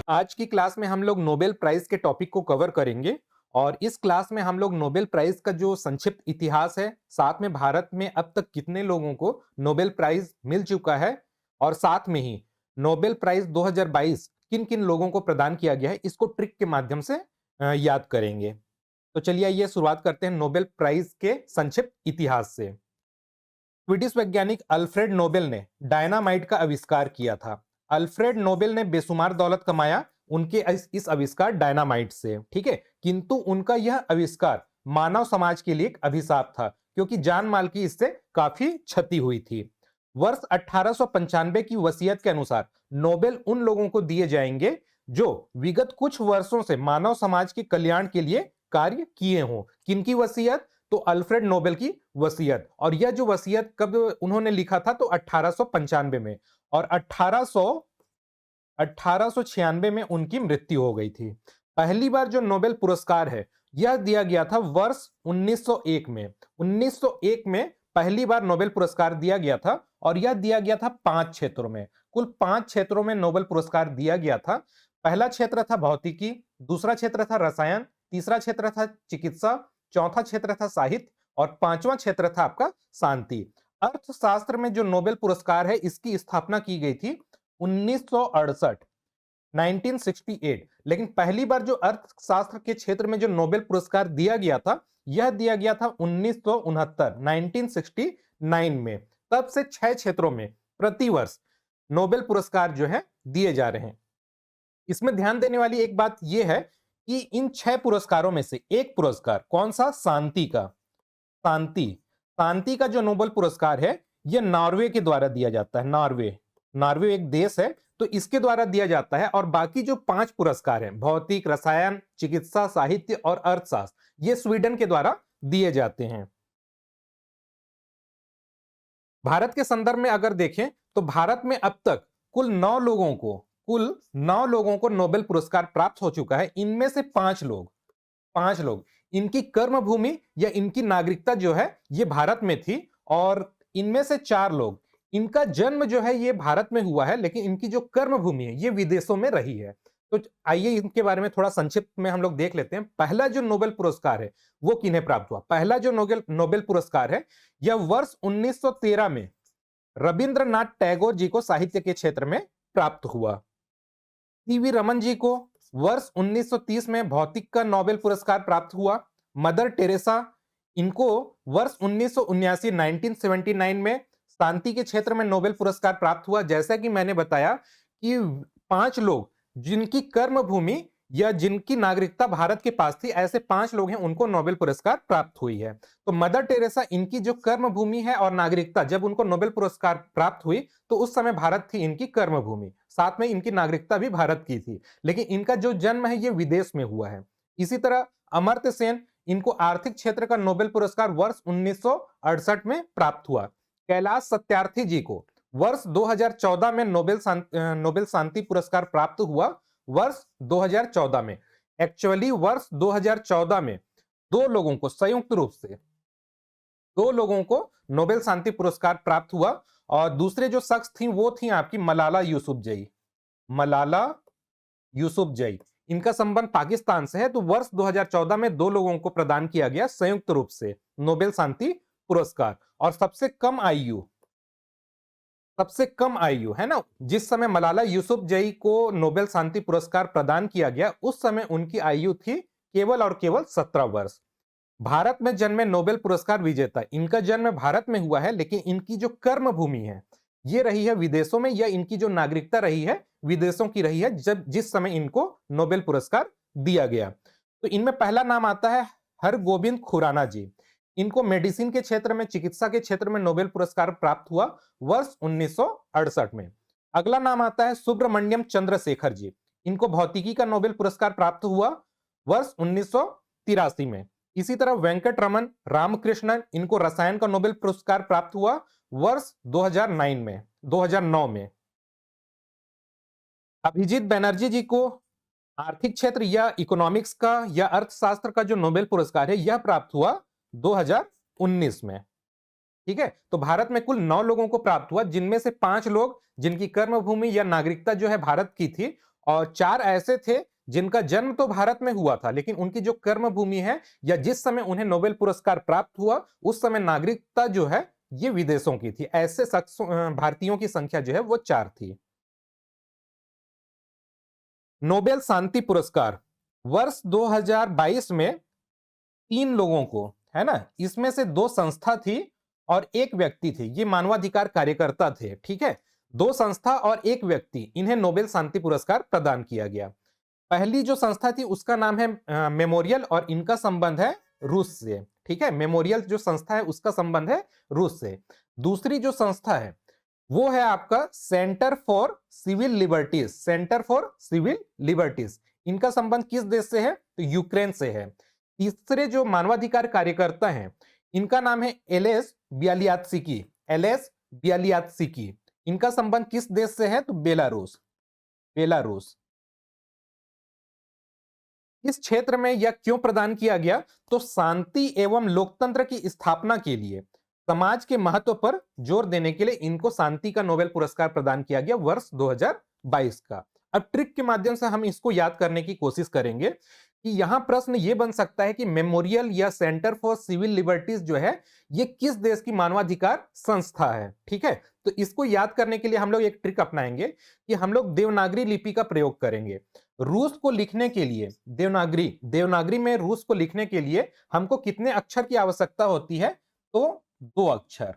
आज की क्लास में हम लोग नोबेल प्राइज के टॉपिक को कवर करेंगे और इस क्लास में हम लोग नोबेल प्राइज का जो संक्षिप्त इतिहास है, साथ में भारत में अब तक कितने लोगों को नोबेल प्राइज मिल चुका है और साथ में ही नोबेल प्राइज 2022 किन-किन लोगों को प्रदान किया गया है, इसको ट्रिक के माध्यम से याद करेंगे। तो चलिए आइए शुरुआत करते हैं नोबेल प्राइज के संक्षिप्त इतिहास से। स्वीडिश वैज्ञानिक अल्फ्रेड नोबेल ने डायनामाइट का आविष्कार किया था। अल्फ्रेड नोबेल ने बेशुमार दौलत कमाया उनके इस आविष्कार डायनामाइट से, ठीक है। किंतु उनका यह आविष्कार मानव समाज के लिए एक अभिशाप था, क्योंकि जान माल की इससे काफी क्षति हुई थी। वर्ष 1895 की वसीयत के अनुसार नोबेल उन लोगों को दिए जाएंगे जो विगत कुछ वर्षों से मानव समाज के कल्याण के लिए कार्य किए हों। किनकी वसीयत? तो अल्फ्रेड नोबेल की वसीयत। और यह जो वसीयत कब उन्होंने लिखा था? तो 1895 में, और 1896 में उनकी मृत्यु हो गई थी। पहली बार जो नोबेल पुरस्कार है यह दिया गया था वर्ष 1901 में। 1901 में पहली बार नोबेल पुरस्कार दिया गया था और यह दिया गया था 5 क्षेत्रों में। कुल 5 क्षेत्रों में नोबेल पुरस्कार दिया गया था। पहला क्षेत्र था भौतिकी, दूसरा क्षेत्र था रसायन, तीसरा क्षेत्र था चिकित्सा, चौथा क्षेत्र था साहित्य और पांचवा क्षेत्र था आपका शांति। अर्थशास्त्र में जो नोबेल पुरस्कार है इसकी स्थापना की गई थी 1968, 1968। लेकिन पहली बार जो अर्थशास्त्र के क्षेत्र में जो नोबेल पुरस्कार दिया गया था यह दिया गया था 1969, 1969 में। तब से 6 क्षेत्रों में प्रतिवर्ष नोबेल पुरस्कार जो है दिए जा रहे हैं। इसमें ध्यान देने वाली एक बात यह है कि इन 6 पुरस्कारों में से एक पुरस्कार कौन सा? शांति का। शांति शांति का जो नोबेल पुरस्कार है यह नॉर्वे के द्वारा दिया जाता है। नॉर्वे एक देश है, तो इसके द्वारा दिया जाता है। और बाकी जो 5 पुरस्कार हैं, भौतिक, रसायन, चिकित्सा, साहित्य और अर्थशास्त्र, ये स्वीडन के द्वारा दिए जाते हैं। भारत के संदर्भ में अगर देखें तो भारत में अब तक कुल 9 लोगों को नोबेल पुरस्कार प्राप्त हो चुका है। इनमें से 5 लोग इनकी कर्म भूमि या इनकी नागरिकता जो है ये भारत में थी, और इनमें से 4 लोग इनका जन्म जो है ये भारत में हुआ है, लेकिन इनकी जो कर्म भूमि है ये विदेशों में रही है। तो आइए इनके बारे में थोड़ा संक्षिप्त में हम लोग देख लेते हैं। पहला जो नोबेल पुरस्कार है वो किन्हें प्राप्त हुआ? पहला जो नोबेल पुरस्कार है यह वर्ष 1913 में रविंद्रनाथ टैगोर जी को साहित्य के क्षेत्र में प्राप्त हुआ। सीवी रमन जी को वर्ष 1930 में भौतिक का नोबेल पुरस्कार प्राप्त हुआ। मदर टेरेसा, इनको वर्ष 1979, 1979 में शांति के क्षेत्र में नोबेल पुरस्कार प्राप्त हुआ। जैसा कि मैंने बताया कि 5 लोग जिनकी कर्म भूमि या जिनकी नागरिकता भारत के पास थी, ऐसे 5 लोग हैं उनको नोबेल पुरस्कार प्राप्त हुई है। तो मदर टेरेसा, इनकी जो कर्म भूमि है और नागरिकता, जब उनको नोबेल पुरस्कार प्राप्त हुई तो उस समय भारत थी इनकी कर्म भूमि, साथ में इनकी नागरिकता भी भारत की थी, लेकिन इनका जो जन्म है ये विदेश में हुआ है। इसी तरह अमर्त्य सेन, इनको आर्थिक क्षेत्र का नोबेल पुरस्कार वर्ष 1968 में प्राप्त हुआ। कैलाश सत्यार्थी जी को वर्ष 2014 में नोबेल शांति पुरस्कार प्राप्त हुआ, वर्ष 2014 में। एक्चुअली वर्ष 2014 में 2 लोगों को संयुक्त रूप से 2 लोगों को नोबेल शांति पुरस्कार प्राप्त हुआ, और दूसरे जो शख्स थी वो थी आपकी मलाला यूसुफजई। मलाला यूसुफजई, इनका संबंध पाकिस्तान से है। तो वर्ष 2014 में 2 लोगों को प्रदान किया गया संयुक्त रूप से नोबेल शांति पुरस्कार। और सबसे कम आयु है ना, जिस समय मलाला यूसुफजई को नोबेल शांति पुरस्कार प्रदान किया गया उस समय उनकी आयु थी केवल और केवल 17 वर्ष। भारत में जन्मे नोबेल पुरस्कार विजेता, इनका जन्म भारत में हुआ है, लेकिन इनकी जो कर्म भूमि है ये रही है विदेशों में, या इनकी जो नागरिकता रही है विदेशों की रही है जिस समय इनको नोबेल पुरस्कार दिया गया। तो इनमें पहला नाम आता है हरगोविंद खुराना जी। इनको मेडिसिन के क्षेत्र में, चिकित्सा के क्षेत्र में नोबेल पुरस्कार प्राप्त हुआ वर्ष 1968 में। अगला नाम आता है सुब्रमण्यम चंद्रशेखर जी। इनको भौतिकी का नोबेल पुरस्कार प्राप्त हुआ वर्ष 1983 में। इसी तरह वेंकट रमन रामकृष्णन, इनको रसायन का नोबेल पुरस्कार प्राप्त हुआ वर्ष 2009 में। अभिजीत बैनर्जी जी को आर्थिक क्षेत्र या इकोनॉमिक्स का या अर्थशास्त्र का जो नोबेल पुरस्कार है यह प्राप्त हुआ 2019 में। ठीक है, तो भारत में कुल 9 लोगों को प्राप्त हुआ, जिनमें से 5 लोग जिनकी कर्म भूमि या नागरिकता जो है भारत की थी, और 4 ऐसे थे जिनका जन्म तो भारत में हुआ था, लेकिन उनकी जो कर्म भूमि है या जिस समय उन्हें नोबेल पुरस्कार प्राप्त हुआ उस समय नागरिकता जो है ये विदेशों की थी। ऐसे भारतीयों की संख्या जो है वो 4 थी। नोबेल शांति पुरस्कार वर्ष 2022 में 3 लोगों को, है ना, इसमें से 2 संस्था थी और 1 व्यक्ति थे। ये मानवाधिकार कार्यकर्ता थे, ठीक है। 2 संस्था और 1 व्यक्ति, इन्हें नोबेल शांति पुरस्कार प्रदान किया गया। पहली जो संस्था थी उसका नाम है मेमोरियल और इनका संबंध है रूस से, ठीक है। मेमोरियल जो संस्था है उसका संबंध है रूस से। दूसरी जो संस्था है वो है आपका centre for civil liberties, centre for civil liberties. इनका संबंध किस देश से है? तो यूक्रेन से है। तीसरे जो मानवाधिकार कार्यकर्ता हैं इनका नाम है एलेस बियालियात्सिकी, एलेस बियालियात्सिकी। इनका संबंध किस देश से है? तो बेलारूस, बेलारूस। इस क्षेत्र में यह क्यों प्रदान किया गया? तो शांति एवं लोकतंत्र की स्थापना के लिए, समाज के महत्व पर जोर देने के लिए इनको शांति का नोबेल पुरस्कार प्रदान किया गया वर्ष 2022 का। अब ट्रिक के माध्यम से हम इसको याद करने की कोशिश करेंगे कि यहां प्रश्न यह बन सकता है कि मेमोरियल या सेंटर फॉर सिविल लिबर्टीज जो है ये किस देश की मानवाधिकार संस्था है, ठीक है। तो इसको याद करने के लिए हम लोग एक ट्रिक अपनाएंगे कि हम लोग देवनागरी लिपि का प्रयोग करेंगे। रूस को लिखने के लिए देवनागरी, देवनागरी में रूस को लिखने के लिए हमको कितने अक्षर की आवश्यकता होती है? तो 2 अक्षर,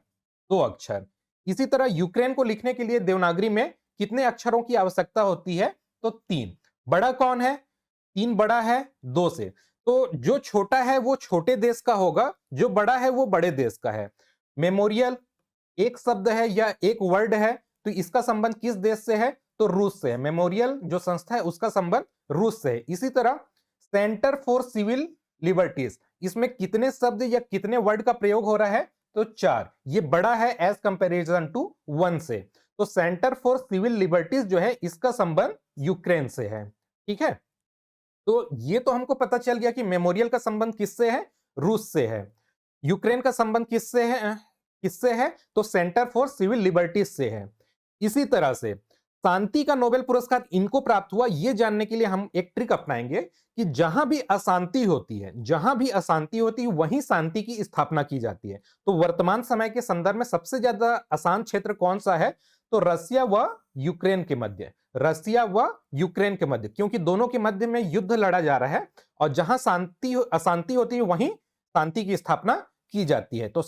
2 अक्षर। इसी तरह यूक्रेन को लिखने के लिए देवनागरी में कितने अक्षरों की आवश्यकता होती है? तो 3। बड़ा कौन है? 3 बड़ा है 2 से, तो जो छोटा है वो छोटे देश का होगा, जो बड़ा है वो बड़े देश का है। मेमोरियल एक शब्द है या एक वर्ड है, तो इसका संबंध किस देश से है? तो रूस से है। मेमोरियल जो संस्था है उसका संबंध रूस से है। इसी तरह सेंटर फॉर सिविल लिबर्टीज, इसमें कितने शब्द या कितने वर्ड का प्रयोग हो रहा है? तो 4। ये बड़ा है एज कंपैरिजन टू 1 से। तो सेंटर फॉर सिविल लिबर्टीज जो है इसका संबंध यूक्रेन से है, ठीक है। तो ये तो हमको पता चल गया कि मेमोरियल का संबंध किससे है? रूस से है। यूक्रेन का संबंध किससे है? किससे है? तो सेंटर फॉर सिविल लिबर्टीज से है। इसी तरह से शांति का नोबेल पुरस्कार इनको प्राप्त हुआ, यह जानने के लिए हम एक ट्रिक अपनाएंगे कि जहां भी अशांति होती है, जहां भी अशांति होती है वहीं शांति की स्थापना की जाती है। तो वर्तमान समय के संदर्भ में सबसे ज्यादा अशांत क्षेत्र कौन सा है? तो रसिया व यूक्रेन के मध्य, रसिया व यूक्रेन के मध्य, क्योंकि दोनों के मध्य में युद्ध लड़ा जा रहा है और जहां शांति अशांति होती है वहीं शांति की स्थापना की जाती है। तो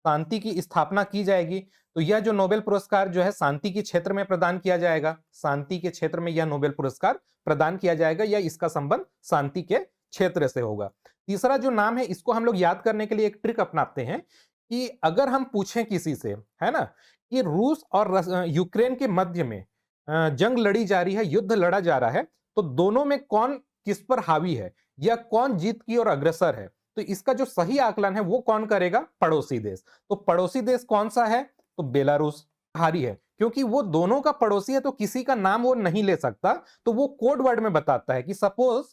शांति की स्थापना की जाएगी। तो यह जो नोबेल पुरस्कार जो है शांति के क्षेत्र में प्रदान किया जाएगा, शांति के क्षेत्र में यह नोबेल पुरस्कार प्रदान किया जाएगा या इसका संबंध शांति के क्षेत्र से होगा। तीसरा जो नाम है इसको हम लोग याद करने के लिए एक ट्रिक अपनाते हैं कि अगर हम पूछें किसी से, है ना, कि रूस और यूक्रेन के मध्य में जंग लड़ी जा रही है, युद्ध लड़ा जा रहा है, तो दोनों में कौन किस पर हावी है या कौन जीत की ओर अग्रसर है? तो इसका जो सही आकलन है वो कौन करेगा? पड़ोसी देश। तो पड़ोसी देश कौन सा है? तो बेलारूस हारी है, क्योंकि वो दोनों का पड़ोसी है तो किसी का नाम वो नहीं ले सकता। तो वो कोड वर्ड में बताता है कि सपोज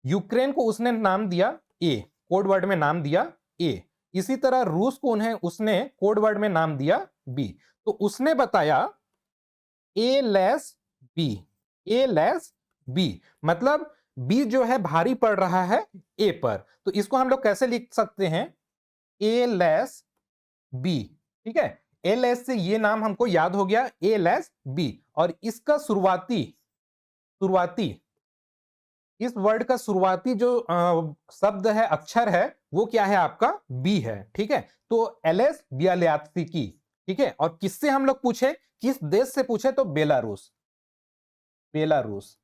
यूक्रेन को उसने नाम दिया ए, कोड वर्ड में नाम दिया ए। इसी तरह रूस को उसने कोड वर्ड में नाम दिया बी। तो उसने बताया ए लेस बी, ए लेस बी, मतलब बी जो है भारी पड़ रहा है ए पर। तो इसको हम लोग कैसे लिख सकते हैं? ए लेस बी, ठीक है। ए लेस से ये नाम हमको याद हो गया, ए लेस बी। और इसका शुरुआती इस वर्ड का शुरुआती जो शब्द है, अक्षर है, वो क्या है? आपका बी है, ठीक है। तो एलेस बियालियात्सिकी, ठीक है। और किससे हम लोग पूछे, किस देश से पूछे? तो बेलारूस, बेलारूस।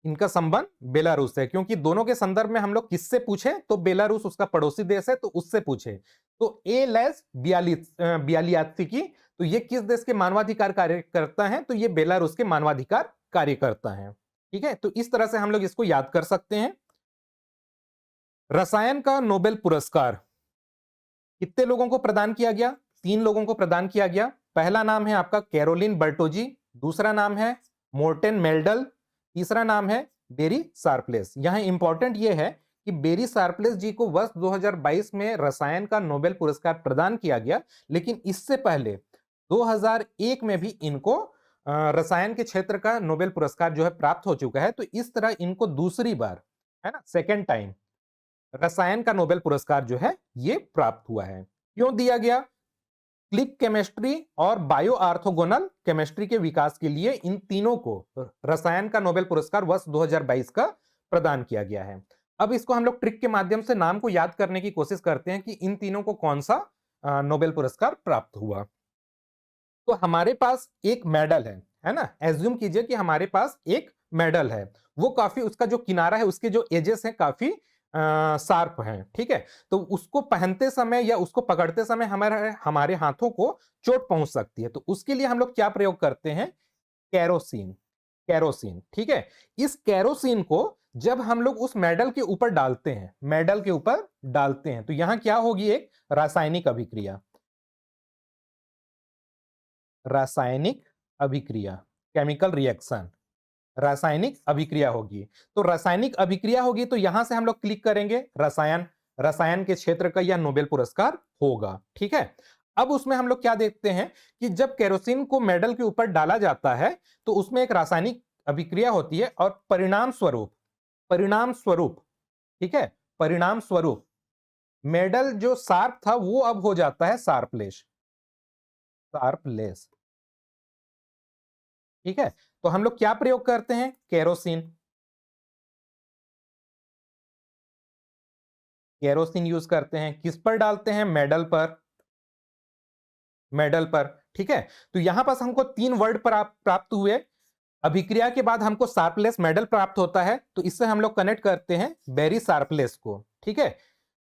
इनका संबंध बेलारूस है, क्योंकि दोनों के संदर्भ में हम लोग किससे पूछे? तो बेलारूस उसका पड़ोसी देश है तो उससे पूछे। तो ए लेस बियालियात्सिकी, तो ये किस देश के मानवाधिकार कार्यकर्ता हैं? तो ये बेलारूस के मानवाधिकार कार्यकर्ता हैं, ठीक है। तो इस तरह से हम लोग इसको याद कर सकते हैं। रसायन का नोबेल पुरस्कार कितने लोगों को प्रदान किया गया? 3 लोगों को प्रदान किया गया। पहला नाम है आपका कैरोलिन बर्टोजी, दूसरा नाम है मोर्टेन मेल्डल, तीसरा नाम है बेरी शार्पलेस। यहां इंपॉर्टेंट यह है कि बेरी शार्पलेस जी को वर्ष 2022 में रसायन का नोबेल पुरस्कार प्रदान किया गया, लेकिन इससे पहले 2001 में भी इनको रसायन के क्षेत्र का नोबेल पुरस्कार जो है प्राप्त हो चुका है। तो इस तरह इनको दूसरी बार, है ना, सेकेंड टाइम रसायन का नोबेल पुरस्कार जो है ये प्राप्त हुआ है। क्यों दिया गया? क्लिक केमिस्ट्री और बायो आर्थोगोनल केमिस्ट्री के विकास के लिए इन तीनों को रसायन का नोबेल पुरस्कार वर्ष 2022 का प्रदान किया गया है। अब इसको हम लोग ट्रिक के माध्यम से नाम को याद करने की कोशिश करते हैं कि इन तीनों को कौन सा नोबेल पुरस्कार प्राप्त हुआ। तो हमारे पास एक मेडल है ना, एज्यूम कीजिए कि हमारे पास एक मेडल है, वो काफी, उसका जो किनारा है, उसके जो एजेस हैं काफी शार्प हैं, ठीक है। तो उसको पहनते समय या उसको पकड़ते समय हमारे हमारे हाथों को चोट पहुंच सकती है। तो उसके लिए हम लोग क्या प्रयोग करते हैं? केरोसिन। केरोसिन, ठीक है। इस केरोसिन को जब हम लोग उस मेडल के ऊपर डालते हैं, मेडल के ऊपर डालते हैं, तो यहां क्या होगी? एक रासायनिक अभिक्रिया, रासायनिक अभिक्रिया, केमिकल रिएक्शन, रासायनिक अभिक्रिया होगी। तो रासायनिक अभिक्रिया होगी तो यहां से हम लोग क्लिक करेंगे रसायन, रसायन के क्षेत्र का यह नोबेल पुरस्कार होगा, ठीक है। अब उसमें हम लोग क्या देखते हैं कि जब केरोसिन को मेडल के ऊपर डाला जाता है तो उसमें एक रासायनिक अभिक्रिया होती है और परिणाम स्वरूप, परिणाम स्वरूप, ठीक है, परिणाम स्वरूप मेडल जो शार्प था वो अब हो जाता है शार्पलेस, शार्पलेस, ठीक है। तो हम लोग क्या प्रयोग करते हैं? केरोसिन, केरोसिन यूज करते हैं। किस पर डालते हैं? मेडल पर, मेडल पर, ठीक है। तो यहां पास हमको तीन वर्ड प्राप्त हुए। अभिक्रिया के बाद हमको शार्पलेस मेडल प्राप्त होता है, तो इससे हम लोग कनेक्ट करते हैं बेरी शार्पलेस को, ठीक है।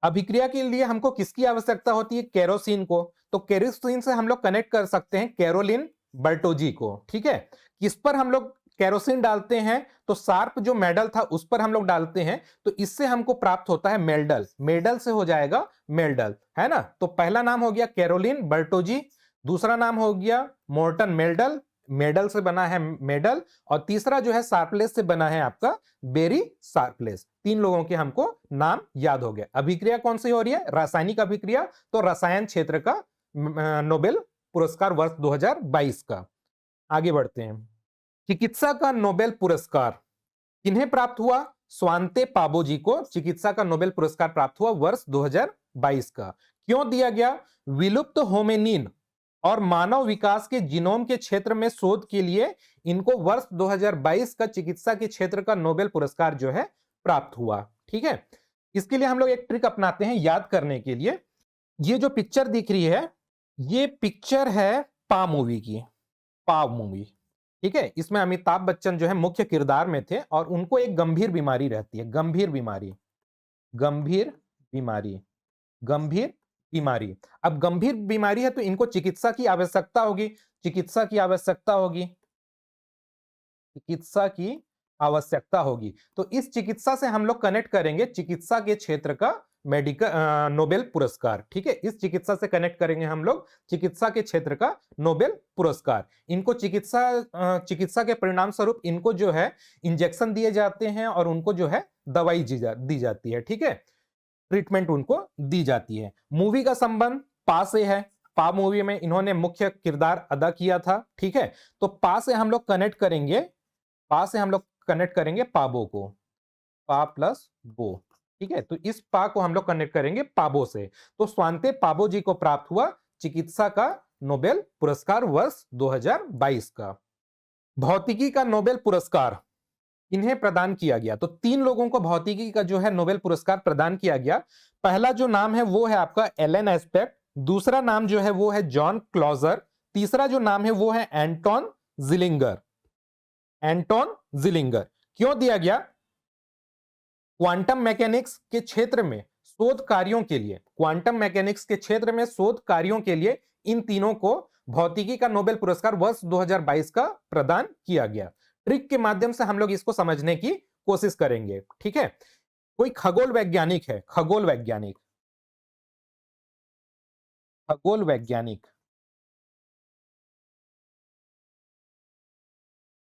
अभिक्रिया के लिए हमको किसकी आवश्यकता होती है? केरोसिन को। तो केरोसिन से हम लोग कनेक्ट कर सकते हैं कैरोलिन बर्टोजी को, ठीक है। किस पर हम लोग केरोसिन डालते हैं? तो शार्प जो मेडल था उस पर हम लोग डालते हैं, तो इससे हमको प्राप्त होता है मेडल, मेडल से हो जाएगा मेडल, है ना। तो पहला नाम हो गया कैरोलिन बर्टोजी, दूसरा नाम हो गया मोर्टन मेडल, मेडल से बना है मेडल, और तीसरा जो है शार्पलेस से बना है आपका बेरी शार्पलेस। तीन लोगों के हमको नाम याद हो गया। अभिक्रिया कौन सी हो रही है? रासायनिक अभिक्रिया। तो रसायन क्षेत्र का नोबेल पुरस्कार वर्ष 2022 का। आगे बढ़ते हैं। चिकित्सा का नोबेल पुरस्कार किन्हें प्राप्त हुआ? स्वांते पाबोजी को चिकित्सा का नोबेल पुरस्कार प्राप्त हुआ वर्ष 2022 का। क्यों दिया गया? विलुप्त होमिनिन और मानव विकास के जीनोम के क्षेत्र में शोध के लिए इनको वर्ष 2022 का चिकित्सा के क्षेत्र का नोबेल पुरस्कार जो है प्राप्त हुआ, ठीक है। इसके लिए हम लोग एक ट्रिक अपनाते हैं याद करने के लिए। ये जो पिक्चर दिख रही है, ये पिक्चर है पा मूवी की, पा मूवी, ठीक है। इसमें अमिताभ बच्चन जो है मुख्य किरदार में थे और उनको एक गंभीर बीमारी रहती है, गंभीर बीमारी, गंभीर बीमारी, गंभीर बीमारी। अब गंभीर बीमारी है तो इनको चिकित्सा की आवश्यकता होगी, चिकित्सा की आवश्यकता होगी, चिकित्सा की आवश्यकता होगी। तो इस चिकित्सा से हम लोग कनेक्ट करेंगे चिकित्सा के क्षेत्र का मेडिकल नोबेल पुरस्कार, ठीक है। इस चिकित्सा से कनेक्ट करेंगे हम लोग चिकित्सा के क्षेत्र का नोबेल पुरस्कार। इनको चिकित्सा के परिणाम स्वरूप इनको जो है इंजेक्शन दिए जाते हैं और उनको जो है दवाई दी जाती है, ठीक है, ट्रीटमेंट उनको दी जाती है। मूवी का संबंध पा से है, पा मूवी में इन्होंने मुख्य किरदार अदा किया था, ठीक है। तो पा से हम लोग कनेक्ट करेंगे, पा से हम लोग कनेक्ट करेंगे पाबो को, पा प्लस बो, ठीक है। तो इस पा को हम लोग कनेक्ट करेंगे पाबो से। तो स्वांते पाबो जी को प्राप्त हुआ चिकित्सा का नोबेल पुरस्कार वर्ष 2022 का। भौतिकी का नोबेल पुरस्कार इन्हें प्रदान किया गया। तो तीन लोगों को भौतिकी का जो है नोबेल पुरस्कार प्रदान किया गया। पहला जो नाम है वो है आपका एलन एस्पेक्ट, दूसरा नाम जो है वो है जॉन क्लॉजर, तीसरा जो नाम है वो है एंटोन जिलिंगर, एंटोन जिलिंगर। क्यों दिया गया? क्वांटम मैकेनिक्स के क्षेत्र में शोध कार्यों के लिए, क्वांटम मैकेनिक्स के क्षेत्र में शोध कार्यों के लिए इन तीनों को भौतिकी का नोबेल पुरस्कार वर्ष 2022 का प्रदान किया गया। ट्रिक के माध्यम से हम लोग इसको समझने की कोशिश करेंगे, ठीक है। कोई खगोल वैज्ञानिक है, खगोल वैज्ञानिक, खगोल वैज्ञानिक,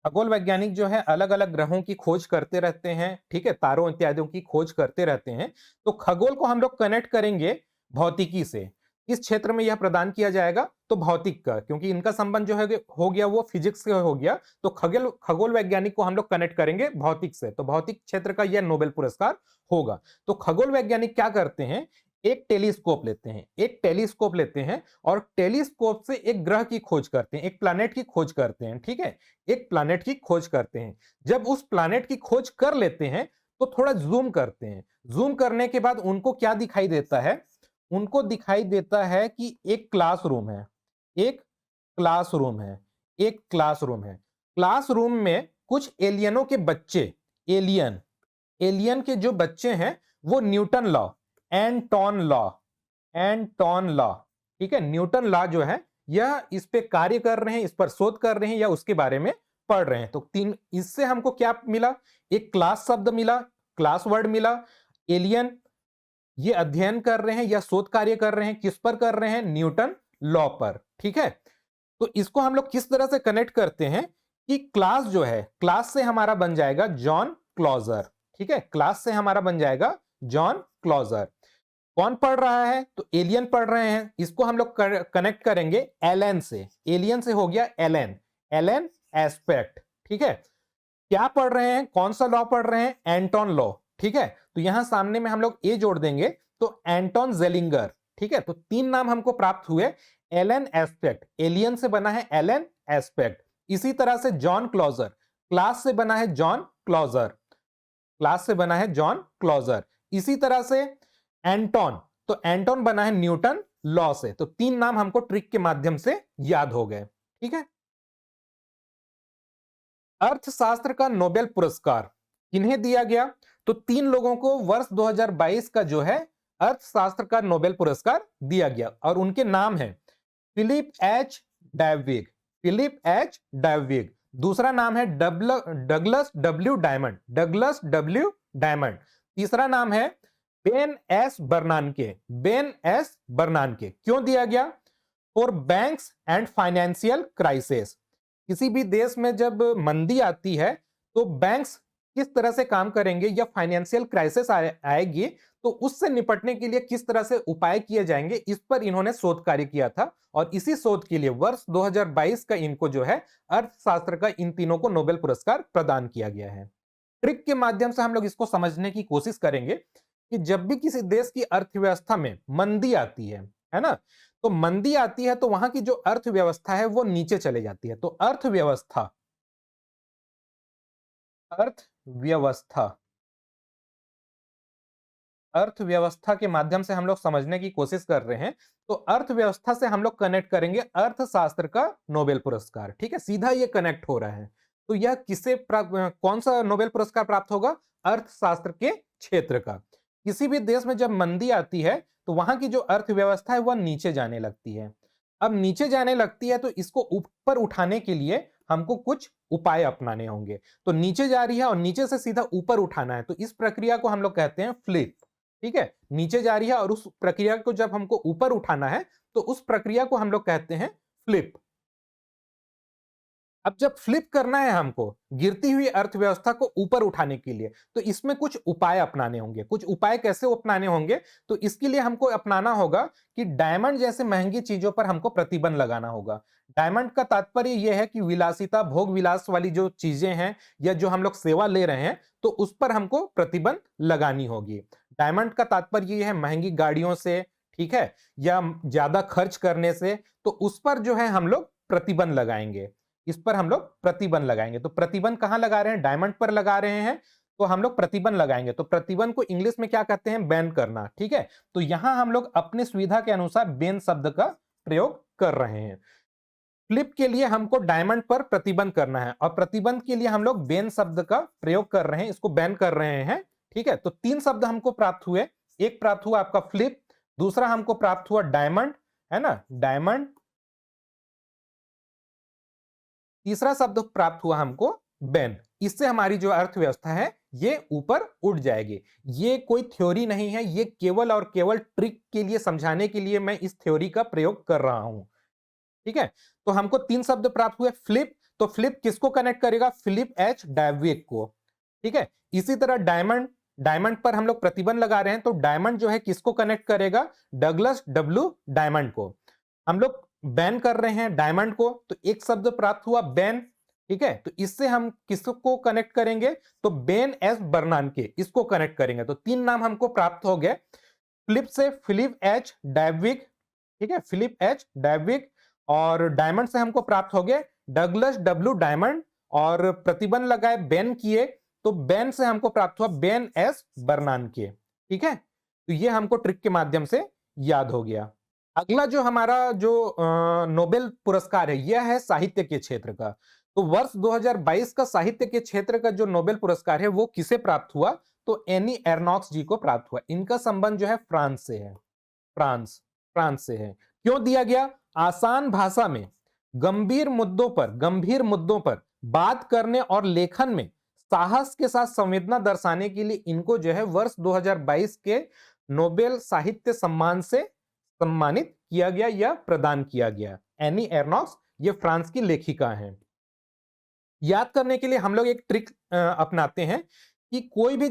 खगोल वैज्ञानिक जो है अलग अलग ग्रहों की खोज करते रहते हैं, ठीक है, तारों इत्यादियों की खोज करते रहते हैं। तो खगोल को हम लोग कनेक्ट करेंगे भौतिकी से। किस क्षेत्र में यह प्रदान किया जाएगा? तो भौतिक का, क्योंकि इनका संबंध जो है हो गया वो फिजिक्स से हो गया, तो खगोल वैज्ञानिक को हम लोग कनेक्ट करेंगे भौतिक से, तो भौतिक क्षेत्र का यह नोबेल पुरस्कार होगा। तो खगोल वैज्ञानिक क्या करते हैं, एक टेलीस्कोप लेते हैं और टेलीस्कोप से एक ग्रह की खोज करते हैं, एक प्लैनेट की खोज करते हैं, ठीक है, एक प्लैनेट की खोज करते हैं। जब उस प्लैनेट की खोज कर लेते हैं तो थोड़ा जूम करते हैं, जूम करने के बाद उनको क्या दिखाई देता है, उनको दिखाई देता है कि एक क्लासरूम है, एक क्लासरूम है, एक क्लासरूम है। क्लासरूम में कुछ एलियनों के बच्चे, एलियन के जो बच्चे हैं वो न्यूटन लॉ, एंटोन लॉ, ठीक है, न्यूटन लॉ जो है यह इस पे कार्य कर रहे हैं, इस पर शोध कर रहे हैं या उसके बारे में पढ़ रहे हैं। तो तीन, इससे हमको क्या मिला, एक क्लास शब्द मिला, क्लास वर्ड मिला, एलियन ये अध्ययन कर रहे हैं या शोध कार्य कर रहे हैं, किस पर कर रहे हैं, न्यूटन लॉ पर, ठीक है। तो इसको हम लोग किस तरह से कनेक्ट करते हैं कि क्लास जो है, क्लास से हमारा बन जाएगा जॉन क्लॉजर, ठीक है, क्लास से हमारा बन जाएगा जॉन क्लॉजर। कौन पढ़ रहा है, तो एलियन पढ़ रहे हैं, इसको हम लोग कनेक्ट करेंगे एलन से, एलियन से हो गया एलन एस्पेक्ट, ठीक है। क्या पढ़ रहे हैं, कौन सा लॉ पढ़ रहे हैं, एंटोन लॉ, ठीक है। तो यहां सामने में हम लोग ए जोड़ देंगे तो एंटोन जेलिंगर, ठीक है। तो तीन नाम हमको प्राप्त हुए, एलन एस्पेक्ट, एलियन से बना है एलन एस्पेक्ट, इसी तरह से जॉन क्लॉजर, क्लास से बना है जॉन क्लॉजर, क्लास से बना है जॉन क्लॉजर, इसी तरह से एंटोन, तो एंटोन बना है न्यूटन लॉ से। तो तीन नाम हमको ट्रिक के माध्यम से याद हो गए, ठीक है। अर्थशास्त्र का नोबेल पुरस्कार किन्हें दिया गया, तो तीन लोगों को वर्ष 2022 का जो है अर्थशास्त्र का नोबेल पुरस्कार दिया गया और उनके नाम है फिलिप एच डायविग, फिलिप एच डायविग, दूसरा नाम है Douglas W diamond, Douglas W diamond, तीसरा नाम है बेन एस बर्नानके, बेन एस बर्नानके। क्यों दिया गया, for banks and financial crisis, किसी भी देश में जब मंदी आती है तो बैंक्स किस तरह से काम करेंगे या फाइनेंशियल क्राइसिस आएगी तो उससे निपटने के लिए किस तरह से उपाय किए जाएंगे, इस पर इन्होंने शोध कार्य किया था और इसी शोध के लिए वर्ष 2022 का इनको जो है अर्थशास्त्र का इन तीनों को नोबेल पुरस्कार प्रदान किया गया है। ट्रिक के माध्यम से हम लोग इसको समझने की कोशिश करेंगे कि जब भी किसी देश की अर्थव्यवस्था में मंदी आती है ना, तो मंदी आती है तो वहां की जो अर्थव्यवस्था है वो नीचे चले जाती है। तो अर्थव्यवस्था अर्थव्यवस्था के माध्यम से हम लोग समझने की कोशिश कर रहे हैं। तो अर्थव्यवस्था से हम लोग कनेक्ट करेंगे अर्थशास्त्र का नोबेल पुरस्कार, ठीक है, सीधा ये कनेक्ट हो रहा है। तो यह कौन सा नोबेल पुरस्कार प्राप्त होगा, अर्थशास्त्र के क्षेत्र का। किसी भी देश में जब मंदी आती है तो वहां की जो अर्थव्यवस्था है वह नीचे जाने लगती है। अब नीचे जाने लगती है तो इसको ऊपर उठाने के लिए हमको कुछ उपाय अपनाने होंगे। तो नीचे जा रही है और नीचे से सीधा ऊपर उठाना है, तो इस प्रक्रिया को हम लोग कहते हैं फ्लिप, ठीक है। नीचे जा रही है और उस प्रक्रिया को जब हमको ऊपर उठाना है तो उस प्रक्रिया को हम लोग कहते हैं फ्लिप। अब जब फ्लिप करना है हमको गिरती हुई अर्थव्यवस्था को ऊपर उठाने के लिए, तो इसमें कुछ उपाय अपनाने होंगे। कुछ उपाय कैसे अपनाने होंगे, तो इसके लिए हमको अपनाना होगा कि डायमंड जैसे महंगी चीजों पर हमको प्रतिबंध लगाना होगा। डायमंड का तात्पर्य यह है कि विलासिता, भोग विलास वाली जो चीजें हैं या जो हम लोग सेवा ले रहे हैं तो उस पर हमको प्रतिबंध लगानी होगी। डायमंड का तात्पर्य यह है महंगी गाड़ियों से, ठीक है, या ज्यादा खर्च करने से, तो उस पर जो है हम लोग प्रतिबंध लगाएंगे, इस पर हम लोग प्रतिबंध लगाएंगे। तो प्रतिबंध कहां लगा रहे हैं, डायमंड पर लगा रहे हैं, तो हम लोग प्रतिबंध लगाएंगे। तो प्रतिबंध को इंग्लिश में क्या कहते हैं, बैन करना, ठीक है। तो यहां हम लोग अपने सुविधा के अनुसार बैन शब्द का प्रयोग कर रहे हैं। फ्लिप के लिए हमको डायमंड पर प्रतिबंध करना है और प्रतिबंध के लिए हम लोग बैन शब्द का प्रयोग कर रहे हैं, इसको बैन कर रहे हैं, ठीक है। तो तीन शब्द हमको प्राप्त हुए, एक प्राप्त हुआ आपका फ्लिप, दूसरा हमको प्राप्त हुआ डायमंड, है ना, डायमंड, तीसरा शब्द प्राप्त हुआ हमको बैन। इससे हमारी जो अर्थव्यवस्था है ये ऊपर उठ जाएगी। ये कोई थ्योरी नहीं है, ये केवल और केवल ट्रिक के लिए, समझाने के लिए मैं इस थ्योरी का प्रयोग कर रहा हूं, ठीक है। तो हमको तीन शब्द प्राप्त हुए, फ्लिप, तो फ्लिप किसको कनेक्ट करेगा, फिलिप एच डायविग को, ठीक है। इसी तरह डायमंड डायमंड पर हम लोग प्रतिबंध लगा रहे हैं, तो डायमंड जो है किसको कनेक्ट करेगा? डगलस डब्ल्यू डायमंड को। हम लोग बैन कर रहे हैं डायमंड को, तो एक शब्द प्राप्त हुआ बैन, ठीक है। तो इससे हम किसको कनेक्ट करेंगे? तो बेन एस बर्नानके, इसको कनेक्ट करेंगे। तो 3 नाम हमको प्राप्त हो गए। फिलिप से फिलिप एच डायविक, ठीक है, फिलिप एच डायविक। और डायमंड से हमको प्राप्त हो गए डगलस डब्ल्यू डायमंड, और प्रतिबंध लगाए बैन किए, तो बैन से हमको प्राप्त हुआ बेन एस बर्नानके, ठीक है। तो ये हमको ट्रिक के माध्यम से याद हो गया। अगला जो हमारा जो नोबेल पुरस्कार है, यह है साहित्य के क्षेत्र का। तो वर्ष 2022 का साहित्य के क्षेत्र का जो नोबेल पुरस्कार है वो किसे प्राप्त हुआ? तो एनी एर्नॉक्स जी को प्राप्त हुआ। इनका संबंध जो है फ्रांस से है, फ्रांस से है। क्यों दिया गया? आसान भाषा में गंभीर मुद्दों पर बात करने और लेखन में साहस के साथ संवेदना दर्शाने के लिए इनको जो है वर्ष 2022 के नोबेल साहित्य सम्मान से सम्मानित किया गया या प्रदान किया गया। एनी एर्नॉक्स ये फ्रांस की लेखिका हैं। याद करने के लिए हम लोग एक ट्रिक अपनाते हैं कि कोई भी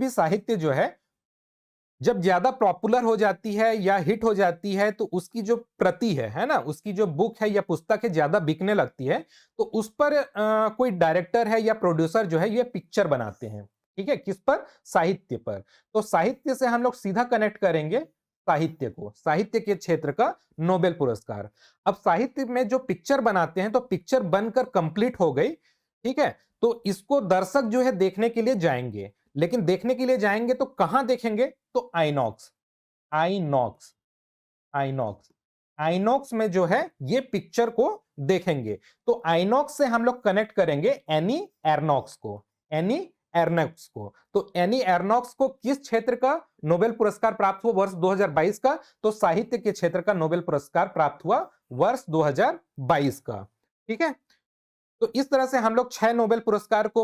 साहित्य जो है जब ज्यादा पॉपुलर हो जाती है या हिट हो जाती है, तो उसकी जो प्रति है ना, उसकी जो बुक है या पुस्तक है ज्यादा बिकने लगती है, तो उस पर कोई डायरेक्टर है या प्रोड्यूसर जो है ये पिक्चर बनाते हैं, ठीक है। किस पर? साहित्य पर। तो साहित्य से हम लोग सीधा कनेक्ट करेंगे साहित्य को, साहित्य के क्षेत्र का नोबेल पुरस्कार। अब साहित्य में जो पिक्चर बनाते हैं, तो पिक्चर बनकर कंप्लीट हो गई, ठीक है। तो इसको दर्शक जो है देखने के लिए जाएंगे, लेकिन देखने के लिए जाएंगे तो कहां देखेंगे? तो आइनॉक्स, आइनॉक्स, आइनॉक्स, आइनॉक्स में जो है ये पिक्चर को देखेंगे। तो आइनॉक्स से हम लोग कनेक्ट करेंगे एनी एर्नॉक्स को, एनी एर्नॉक्स को। तो एनी एर्नॉक्स को किस क्षेत्र का नोबेल पुरस्कार प्राप्त हुआ वर्ष 2022 का? तो साहित्य के क्षेत्र का नोबेल पुरस्कार प्राप्त हुआ वर्ष 2022 का, ठीक है। तो इस तरह से हम लोग 6 नोबेल पुरस्कार को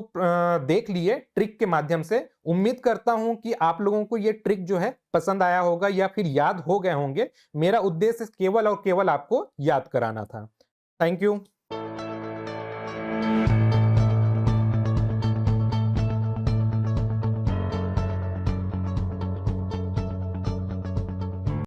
देख लिए ट्रिक के माध्यम से। उम्मीद करता हूं कि आप लोगों को ये ट्रिक जो है पसंद आया होगा या फिर याद हो गए होंगे। मेरा उद्देश्य केवल और केवल आपको याद कराना था। Thank you.